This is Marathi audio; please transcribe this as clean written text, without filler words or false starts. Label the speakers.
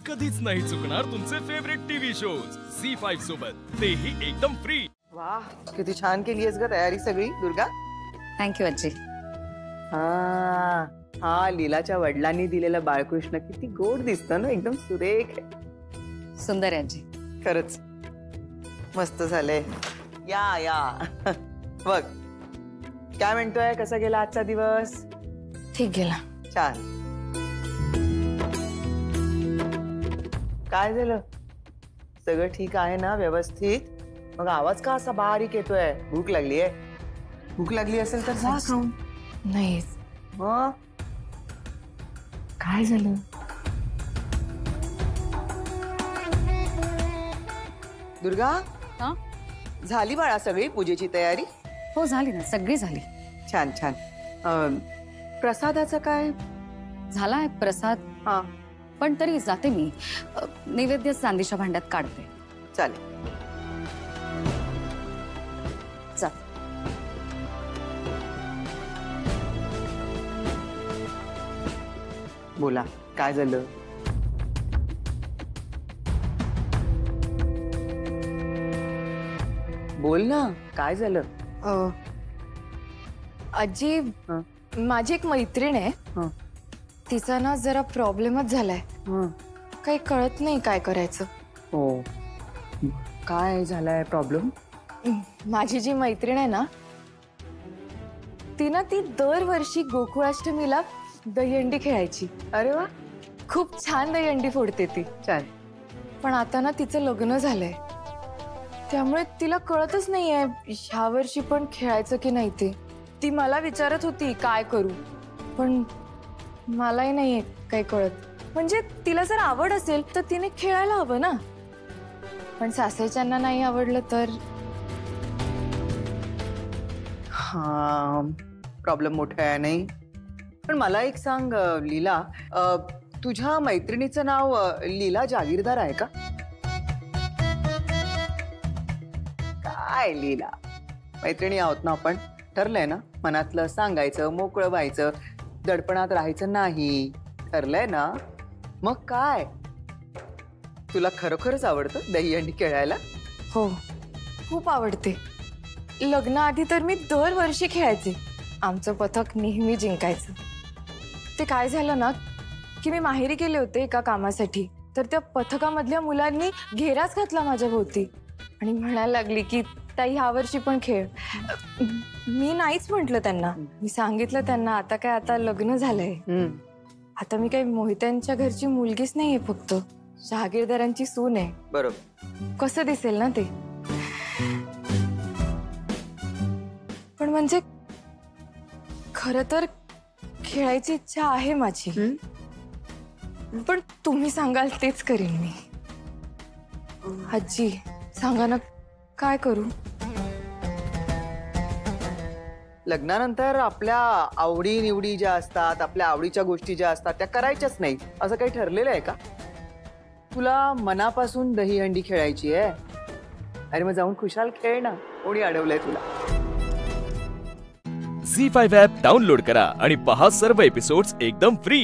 Speaker 1: कधीच नाही चुकणार तुमचे फेवरेट टीव्ही शोज झी5 सोबत, तेही एकदम फ्री।
Speaker 2: वाह, किती छान केलीयस ग तयारी सगळी दुर्गा।
Speaker 3: थँक्यू आजी।
Speaker 2: हा लीलाच्या वडिलांनी दिलेला बाळकृष्ण किती गोड दिसतं ना, एकदम सुरेख आहे।
Speaker 3: सुंदर आहे आजी,
Speaker 2: खरंच मस्त झालंय। या या बघ काय म्हणतोय, कसा गेला आजचा दिवस?
Speaker 3: ठीक गेला।
Speaker 2: छान। काय झालं? सगळं ठीक आहे ना, व्यवस्थित? मग आवाज का असा बारीक येतोय? भूक लागली आहे? भूक लागली असेल तर जा खाऊन।
Speaker 3: नाही
Speaker 2: मग काय झालं? दुर्गा,
Speaker 3: हा?
Speaker 2: झाली बाळा सगळी पूजेची तयारी?
Speaker 3: हो झाली ना, सगळी झाली।
Speaker 2: छान छान। प्रसादाचं काय?
Speaker 3: झाला आहे प्रसाद।
Speaker 2: हा,
Speaker 3: पण तरी जाते मी, नैवेद्य चांदीच्या भांड्यात काढते।
Speaker 2: चालेल।
Speaker 3: जा।
Speaker 2: बोला काय झालं? बोल ना, काय झालं?
Speaker 4: आजी,
Speaker 2: हं.
Speaker 4: माझी एक मैत्रीण आहे,
Speaker 2: हं.
Speaker 4: तिचा ना जरा प्रॉब्लेमच झालाय। काही कळत नाही काय करायचं।
Speaker 2: हो, काय झालाय प्रॉब्लेम?
Speaker 4: माझी जी मैत्रीण आहे ना, ती दरवर्षी गोकुळाष्टमीला दहीहंडी खेळायची।
Speaker 2: अरे वा,
Speaker 4: खूप छान दहीहंडी फोडते ती।
Speaker 2: छान।
Speaker 4: पण आता ना तिचं लग्न झालंय, त्यामुळे तिला कळतच नाहीये ह्या वर्षी पण खेळायचं की नाही ते। ती मला विचारत होती काय करू, पण मलाही नाहीये काही कळत। म्हणजे तिला जर आवड असेल तर तिने खेळायला हवं ना, पण सासरच्यांना नाही आवडलं तर?
Speaker 2: हा, प्रॉब्लेम मोठा आहे नाही। पण मला एक सांग लीला, तुझ्या मैत्रिणीचं नाव लीला जागीरदार आहे का? काय लीला, मैत्रिणी आहोत ना आपण, ठरलंय ना, मनातलं सांगायचं, मोकळं व्हायचं, दडपणात राहायचं नाही, ठरलंय ना? मग काय, तुला खरोखरच आवडतं दहीहंडी खेळायला?
Speaker 4: हो, खूप आवडते। लग्नाआधी तर मी दरवर्षी खेळायचे, आमचं पथक नेहमी जिंकायचं। ते काय झालं ना की मी माहेरी गेले होते एका कामासाठी, तर त्या पथकामधल्या मुलांनी घेराच घातला माझ्या भोवती आणि म्हणायला लागली की ताई ह्या वर्षी पण खेळ। मी नाहीच म्हटलं त्यांना। मी सांगितलं त्यांना आता काय, आता लग्न झालंय, आता मी काही मोहित्यांच्या घरची मुलगीच नाहीये, फक्त जहागीरदारांची सून आहे।
Speaker 2: बरोबर,
Speaker 4: कसं दिसेल ना ते। पण म्हणजे खरं तर खेळायची इच्छा आहे माझी, पण तुम्ही सांगाल तेच करीन मी। आजी सांगा ना, काय करू?
Speaker 2: लग्नानंतर आपल्या आवडी निवडी ज्या असतात, आपल्या आवडीच्या गोष्टी ज्या असतात त्या करायच्याच नाही, असं काही ठरलेलं आहे का? तुला मनापासून दहीहंडी खेळायची आहे? अरे मग जाऊन खुशाल खेळ ना, कोणी अडवलंय तुला?
Speaker 1: झी5 ॲप डाउनलोड करा आणि पहा सर्व एपिसोड्स एकदम फ्री।